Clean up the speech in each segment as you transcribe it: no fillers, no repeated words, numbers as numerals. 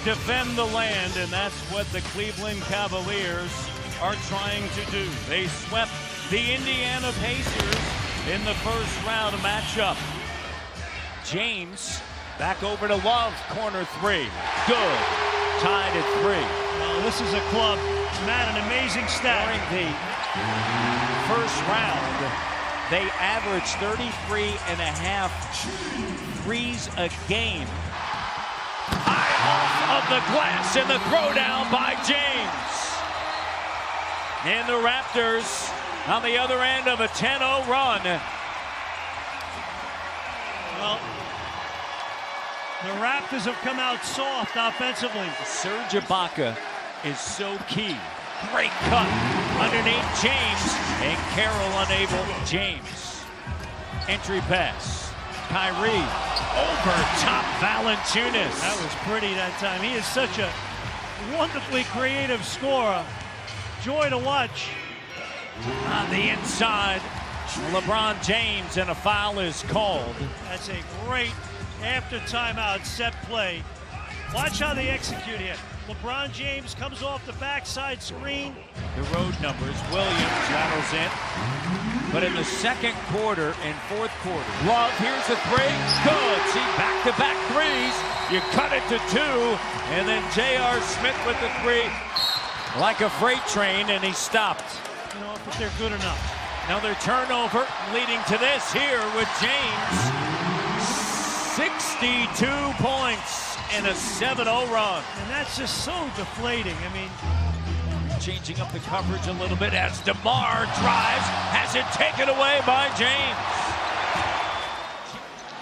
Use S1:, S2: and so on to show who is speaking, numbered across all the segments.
S1: defend the land, and that's what the Cleveland Cavaliers are trying to do. They swept the Indiana Pacers in the first round matchup. James back over to Love, corner three. Good. Tied at 3.
S2: Well, this is a club. Matt, an amazing stat.
S1: During the first round, they averaged 33.5 threes a game. High off of the glass and the throwdown by James. And the Raptors on the other end of a 10-0 run.
S2: Well, the Raptors have come out soft offensively.
S1: Serge Ibaka is so key. Great cut underneath James, and Carroll unable. James. Entry pass. Kyrie over top Valanciunas.
S2: That was pretty that time. He is such a wonderfully creative scorer. Joy to watch.
S1: On the inside, LeBron James, and a foul is called.
S2: That's a great after timeout set play. Watch how they execute here. LeBron James comes off the backside screen.
S1: The road numbers, Williams rattles in. But in the second quarter and fourth quarter, Love, here's the three. Good. See, back-to-back threes. You cut it to 2, and then J.R. Smith with the 3. Like a freight train, and he stopped.
S2: You know, but they're good enough.
S1: Another turnover leading to this here with James. 62 points in a 7-0 run.
S2: And that's just so deflating. I mean,
S1: changing up the coverage a little bit as DeMar drives, has it taken away by James.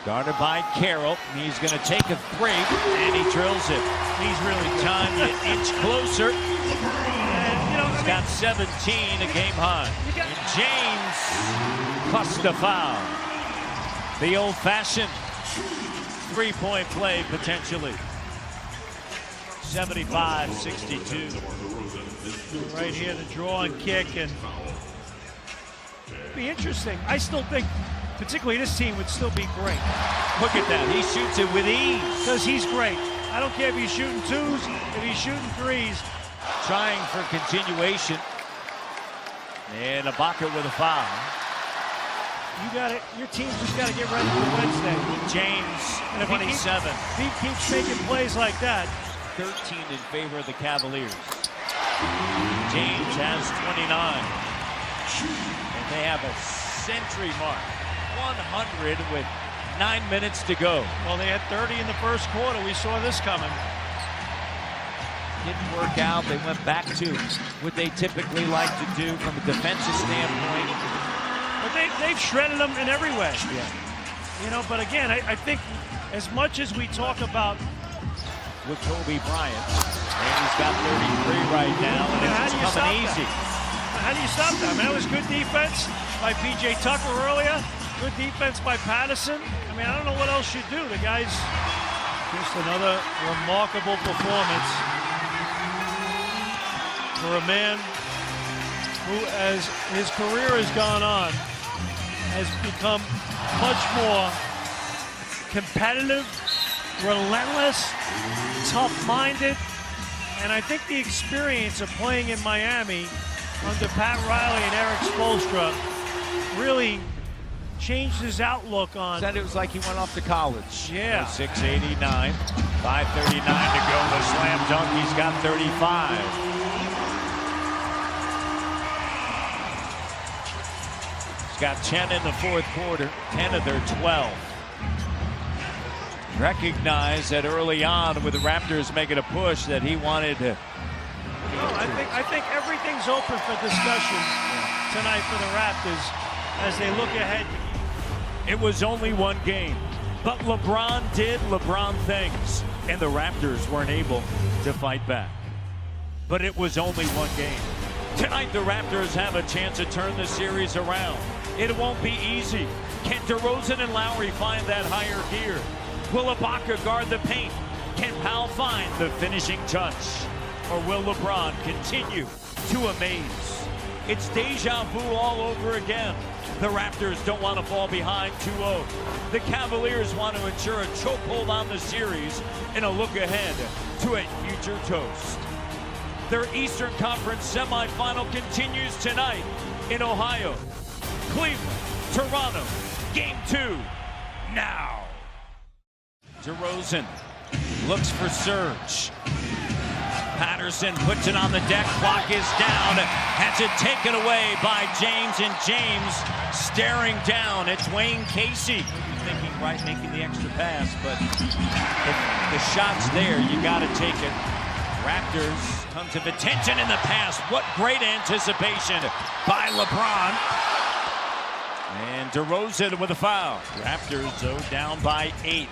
S1: Guarded by Carroll. He's going to take a 3, and he drills it. He's really timed it an inch closer. He's got 17, a game high. And James plus the foul. The old-fashioned three-point play, potentially. 75-62.
S2: Right here, the draw and kick, and it'd be interesting. I still think, particularly this team would still be great.
S1: Look at that, he shoots it with ease.
S2: Because he's great. I don't care if he's shooting 2s, if he's shooting 3s.
S1: Trying for continuation. And Ibaka with a foul.
S2: You got it. Your team just got to get ready for Wednesday.
S1: James,
S2: and if
S1: 27.
S2: If he keeps making plays like that.
S1: 13 in favor of the Cavaliers. James has 29. And they have a century mark. 100 with 9 minutes to go.
S2: Well, they had 30 in the first quarter. We saw this coming.
S1: Didn't work out. They went back to what they typically like to do from a defensive standpoint.
S2: But they've shredded them in every way.
S1: Yeah.
S2: You know, but again, I think as much as we talk about
S1: with Kobe Bryant, and he's got 33 right now, and it's coming easy.
S2: How do you stop that? I mean, that was good defense by P.J. Tucker earlier. Good defense by Patterson. I mean, I don't know what else you do. The guy's just another remarkable performance for a man who, as his career has gone on, has become much more competitive, relentless, tough-minded, and I think the experience of playing in Miami under Pat Riley and Eric Spoelstra really changed his outlook on.
S1: Said it was like he went off to college.
S2: Yeah.
S1: 6:89, 5:39 to go. The slam dunk. He's got 35. He's got 10 in the fourth quarter. 10 of their 12. Recognized that early on with the Raptors making a push that he wanted to.
S2: No, I think everything's open for discussion tonight for the Raptors as they look ahead.
S1: It was only one game, but LeBron did LeBron things, and the Raptors weren't able to fight back. But it was only one game. Tonight, the Raptors have a chance to turn the series around. It won't be easy. Can DeRozan and Lowry find that higher gear? Will Ibaka guard the paint? Can Powell find the finishing touch? Or will LeBron continue to amaze? It's deja vu all over again. The Raptors don't want to fall behind 2-0. The Cavaliers want to ensure a chokehold on the series and a look ahead to a future toast. Their Eastern Conference semifinal continues tonight in Ohio. Cleveland, Toronto, Game 2, now. DeRozan looks for Serge. Patterson puts it on the deck, clock is down, has it taken away by James, and James staring down. It's Wayne Casey. Thinking right, making the extra pass, but if the shot's there, you got to take it. Raptors, tons of attention in the pass. What great anticipation by LeBron. And DeRozan with a foul. Raptors, though, down by 8.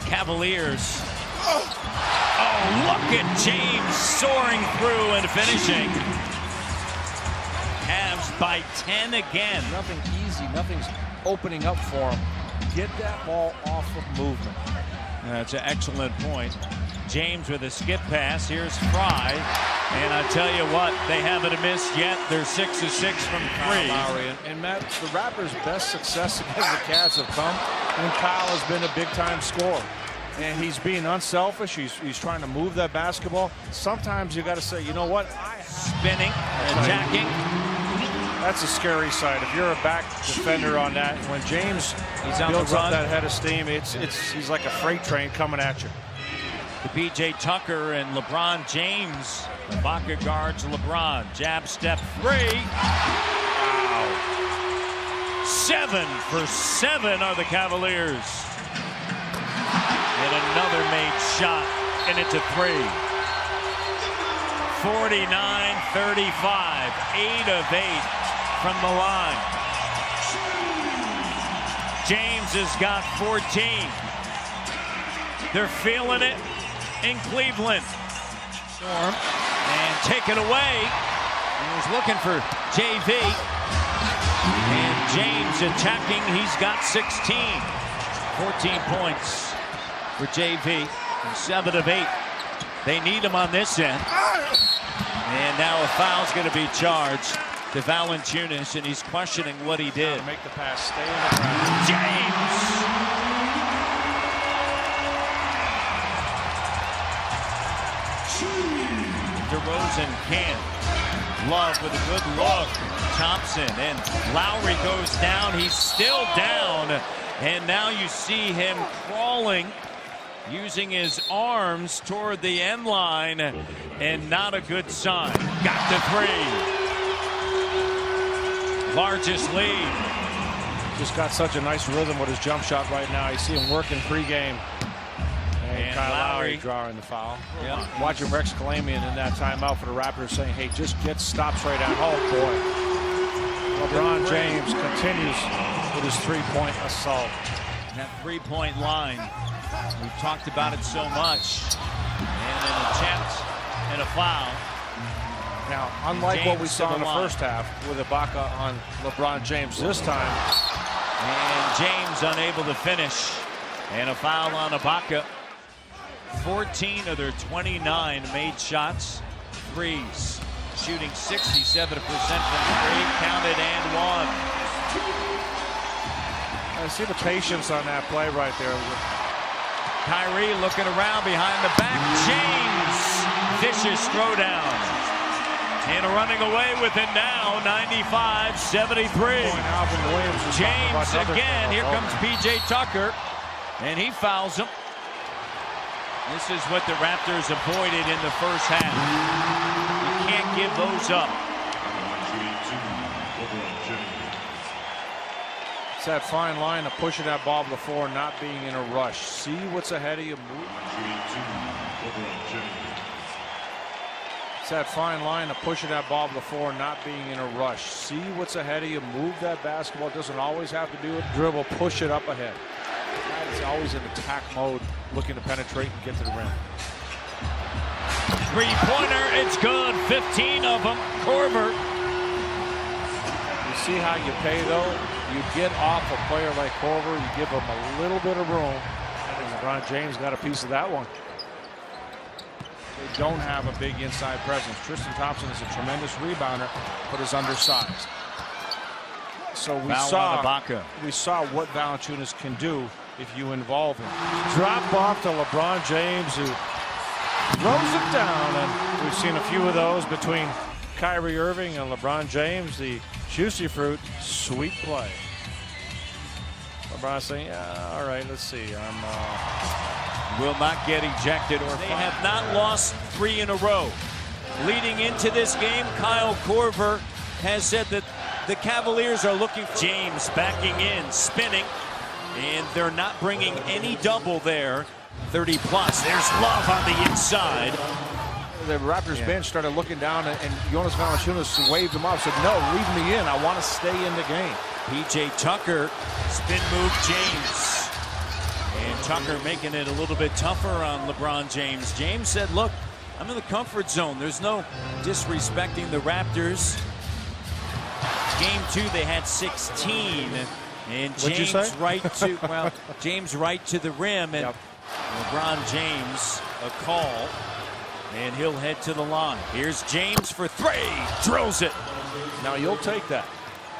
S1: Cavaliers. Oh, look at James soaring through and finishing. Cavs by 10 again.
S3: Nothing easy, nothing's opening up for him. Get that ball off of movement.
S1: That's an excellent point. James with a skip pass. Here's Fry. And I tell you what, they haven't missed yet. They're 6 of 6 from 3.
S3: Lowry. And Matt, the Raptors' best success against the Cavs have come when Kyle has been a big-time scorer. And he's being unselfish. He's trying to move that basketball. Sometimes you got to say, you know what?
S1: Spinning, attacking.
S3: That's a scary sight. If you're a back defender on that, when James builds up that head of steam, he's like a freight train coming at you.
S1: To PJ Tucker and LeBron James. Ibaka guards LeBron. Jab step 3. Wow. 7 for 7 are the Cavaliers. And another made shot, and it's a 3. 49-35, 8 of 8 from the line. James has got 14. They're feeling it in Cleveland. Storm, and taken away. He was looking for JV. And James attacking, he's got 16. 14 points for JV, and 7 of 8. They need him on this end. And now a foul's going to be charged to Valanciunas, and he's questioning what he did.
S3: Make the pass, stay in the ground.
S1: James! DeRozan can't. Love with a good look. Thompson, and Lowry goes down. He's still down. And now you see him crawling, using his arms toward the end line, and not a good sign. Got the 3. Largest lead.
S3: Just got such a nice rhythm with his jump shot right now. You see him working pregame. And Kyle Lowry drawing the foul.
S1: Yeah.
S3: Watching Rex Kalamian in that timeout for the Raptors saying, hey, just get stops right out. Oh, boy. LeBron James continues with his three-point assault.
S1: That three-point line. We've talked about it so much. And an attempt and a foul.
S3: Now, unlike
S1: James
S3: what we saw in the first half with Ibaka on LeBron James this time.
S1: And James unable to finish. And a foul on Ibaka. 14 of their 29 made shots. Threes. Shooting 67% from 3. Counted and 1.
S3: I see the patience on that play right there.
S1: Kyrie looking around behind the back. James. Vicious throwdown. And running away with it now. 95-73. James again. Here comes PJ Tucker. And he fouls him. This is what the Raptors avoided in the first half. You can't give those up.
S3: It's that fine line of pushing that ball to the floor, not being in a rush. See what's ahead of you. It's that fine line of pushing that ball to the floor, not being in a rush. See what's ahead of you. Move that basketball. It doesn't always have to do it. Dribble, push it up ahead. It's always in attack mode, looking to penetrate and get to the rim.
S1: Three-pointer, it's good. 15 of them. Korver.
S3: You see how you pay, though? You get off a player like Korver, you give him a little bit of room. I think LeBron James got a piece of that one. They don't have a big inside presence. Tristan Thompson is a tremendous rebounder, but is undersized. So we
S1: Foul
S3: saw
S1: on Ibaka.
S3: what Valanciunas can do if you involve him. Drop off to LeBron James, who throws it down, and we've seen a few of those between Kyrie Irving and LeBron James. The juicy fruit, sweet play. LeBron saying, yeah, all right, let's see.
S1: Will not get ejected or they have not lost 3 in a row. Leading into this game, Kyle Korver has said that the Cavaliers are looking for James backing in, spinning, and they're not bringing any double there. 30 plus. There's Love on the inside.
S3: The Raptors bench started looking down, and Jonas Valanciunas waved him off, said, no, leave me in. I want to stay in the game.
S1: P.J. Tucker, spin move James. And Tucker making it a little bit tougher on LeBron James. James said, look, I'm in the comfort zone. There's no disrespecting the Raptors. Game 2, they had 16. And James James right to the rim. And LeBron James, a call. And he'll head to the line. Here's James for 3. Drills it.
S3: Now you'll take that.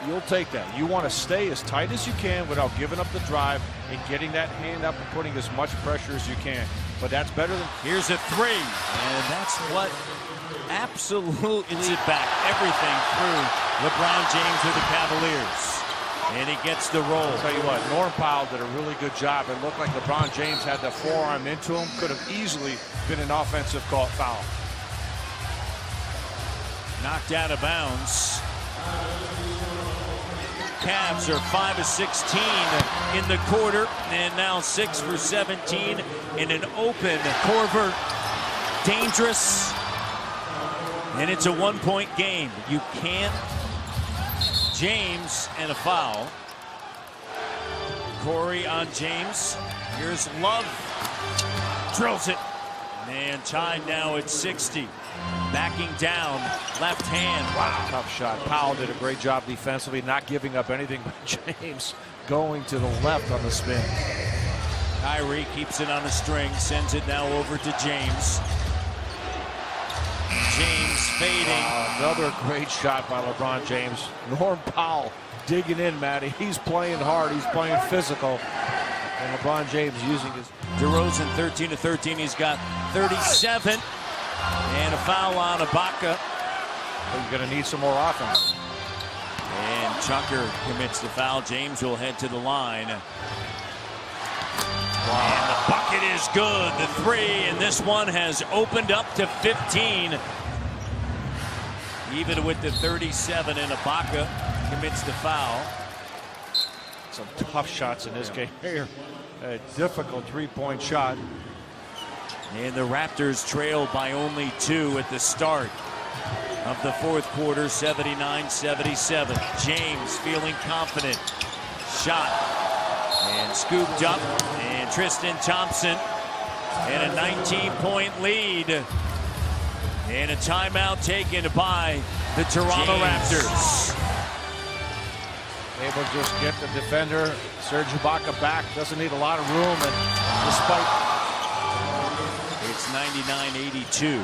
S3: You'll take that. You want to stay as tight as you can without giving up the drive and getting that hand up and putting as much pressure as you can. But that's better than...
S1: Here's a 3. And that's what absolutely it back everything through LeBron James with the Cavaliers. And he gets the roll.
S3: I'll tell you what, Norm Powell did a really good job. It looked like LeBron James had the forearm into him. Could have easily been an offensive foul.
S1: Knocked out of bounds. Cavs are 5 of 16 in the quarter, and now 6 for 17 in an open. Korver, dangerous, and it's a 1-point game. You can't. James and a foul. Corey on James. Here's Love. Drills it. And tied now at 60. Backing down, left hand.
S3: Wow, tough shot. Powell did a great job defensively, not giving up anything, but James going to the left on the spin.
S1: Kyrie keeps it on a string, sends it now over to James. James fading.
S3: Another great shot by LeBron James. Norm Powell digging in, Matty. He's playing hard. He's playing physical. And LeBron James using his...
S1: DeRozan 13 of 13. He's got 37. And a foul on Ibaka.
S3: But you're going to need some more offense.
S1: And Tucker commits the foul. James will head to the line. Wow. And the bucket is good. The 3, and this one has opened up to 15. Even with the 37, and Ibaka commits the foul.
S3: Some tough shots in this game here. A difficult 3-point shot.
S1: And the Raptors trail by only 2 at the start of the 4th quarter, 79-77. James feeling confident. Shot. And scooped up. And Tristan Thompson. And a 19-point lead. And a timeout taken by the Toronto Raptors.
S3: Able to just get the defender, Serge Ibaka, back. Doesn't need a lot of room. And despite...
S1: It's 99-82.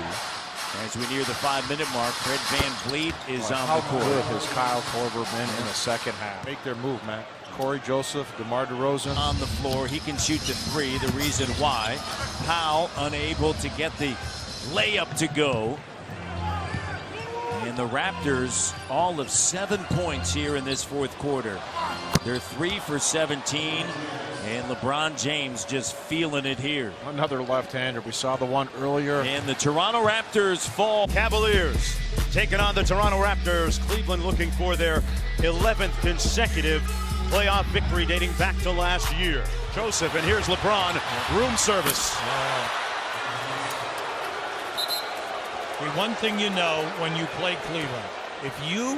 S1: As we near the 5-minute mark, Fred VanVleet is on the court.
S3: How good has Kyle Korver been in the second half? Make their move, Matt. Corey Joseph, DeMar DeRozan.
S1: On the floor, he can shoot the 3. The reason why, Powell unable to get the layup to go. And the Raptors all of 7 points here in this 4th quarter. They're 3 for 17. And LeBron James just feeling it here.
S3: Another left-hander. We saw the one earlier.
S1: And the Toronto Raptors fall.
S4: Cavaliers taking on the Toronto Raptors. Cleveland looking for their 11th consecutive playoff victory dating back to last year. Joseph, and here's LeBron. Room service.
S2: One thing you know when you play Cleveland, if you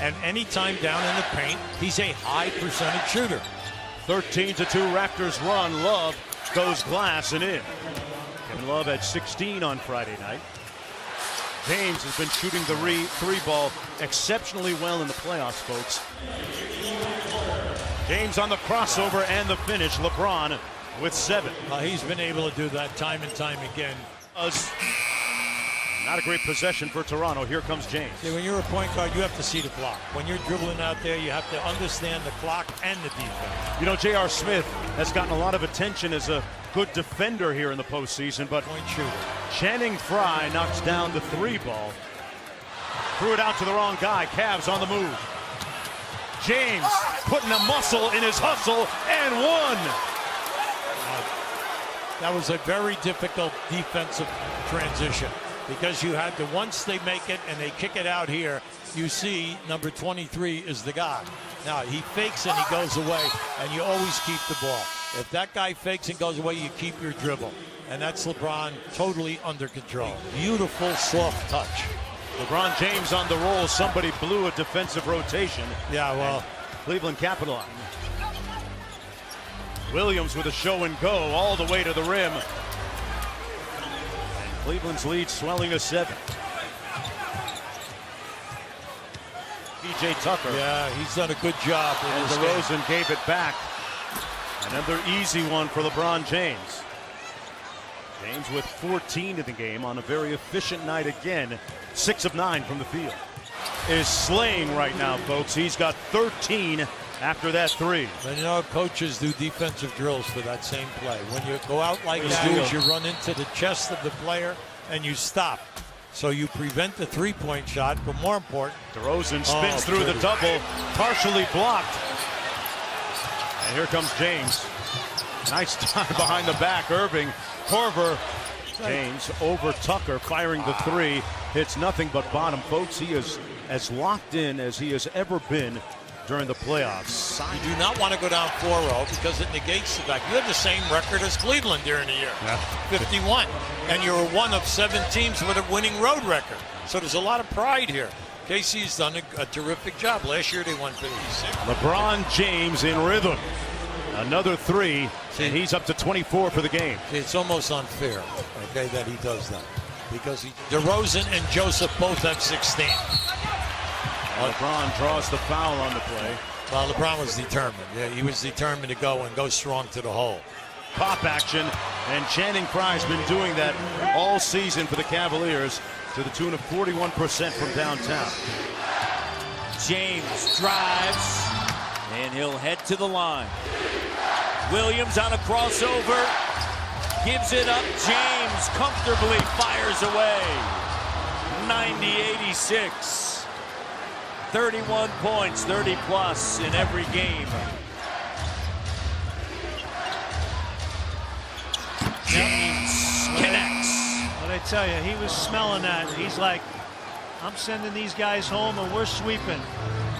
S2: and any time down in the paint, he's a high percentage shooter.
S4: 13-2 Raptors run. Love goes glass and in. Kevin Love had 16 on Friday night. James has been shooting the 3 ball exceptionally well in the playoffs, folks. James on the crossover and the finish. LeBron with 7.
S2: He's been able to do that time and time again.
S4: Not a great possession for Toronto. Here comes James.
S5: See, when you're a point guard, you have to see the clock. When you're dribbling out there, you have to understand the clock and the defense.
S4: You know, J.R. Smith has gotten a lot of attention as a good defender here in the postseason, but
S5: Point shooter.
S4: Channing Frye knocks down the 3 ball. Threw it out to the wrong guy. Cavs on the move. James putting a muscle in his hustle and one.
S5: That was a very difficult defensive transition because you had to, once they make it and they kick it out here, you see number 23 is the guy. Now, he fakes and he goes away, and you always keep the ball. If that guy fakes and goes away, you keep your dribble. And that's LeBron totally under control. Beautiful, soft touch.
S4: LeBron James on the roll. Somebody blew a defensive rotation.
S5: Yeah, well,
S4: Cleveland capitalized. Williams with a show and go all the way to the rim. And Cleveland's lead swelling to 7. P.J. Tucker.
S5: yeah, he's done a good job.
S4: And DeRozan gave it back. Another easy one for LeBron James. James with 14 in the game on a very efficient night again. 6 of 9 from the field. Is slaying right now, folks. He's got 13 after that 3.
S5: And you know, coaches do defensive drills for that same play. When you go out like that, you run into the chest of the player and you stop. So you prevent the three-point shot, but more important,
S4: DeRozan spins through the double, partially blocked. And here comes James. Nice time behind the back. Irving, Korver, James over Tucker, firing the 3. Hits nothing but bottom. Folks, he is as locked in as he has ever been during the playoffs.
S5: you do not want to go down 4-0 because it negates the fact you have the same record as Cleveland during the year, 51. And you're one of 7 teams with a winning road record. So there's a lot of pride here. KC's done a terrific job. Last year they won 56.
S4: LeBron James in rhythm. Another 3, and he's up to 24 for the game.
S5: It's almost unfair, okay, that he does that. Because DeRozan and Joseph both have 16.
S4: LeBron draws the foul on the play.
S5: Well, LeBron was determined. Yeah, he was determined to go strong to the hole.
S4: Pop action, and Channing Frye's been doing that all season for the Cavaliers to the tune of 41% from downtown.
S1: James drives, and he'll head to the line. Williams on a crossover, gives it up. James comfortably fires away. 90-86. 31 points, 30 plus in every game. James connects.
S2: But I tell you, he was smelling that. He's like, I'm sending these guys home and we're sweeping.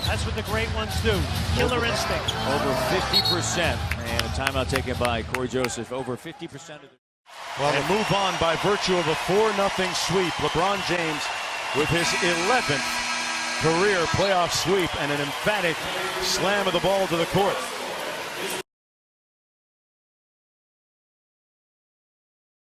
S2: That's what the great ones do. Killer instinct.
S1: Over 50%. And a timeout taken by Corey Joseph. Over 50% of the...
S4: Well, they move on by virtue of a 4-0 sweep. LeBron James with his 11th career playoff sweep and an emphatic slam of the ball to the court.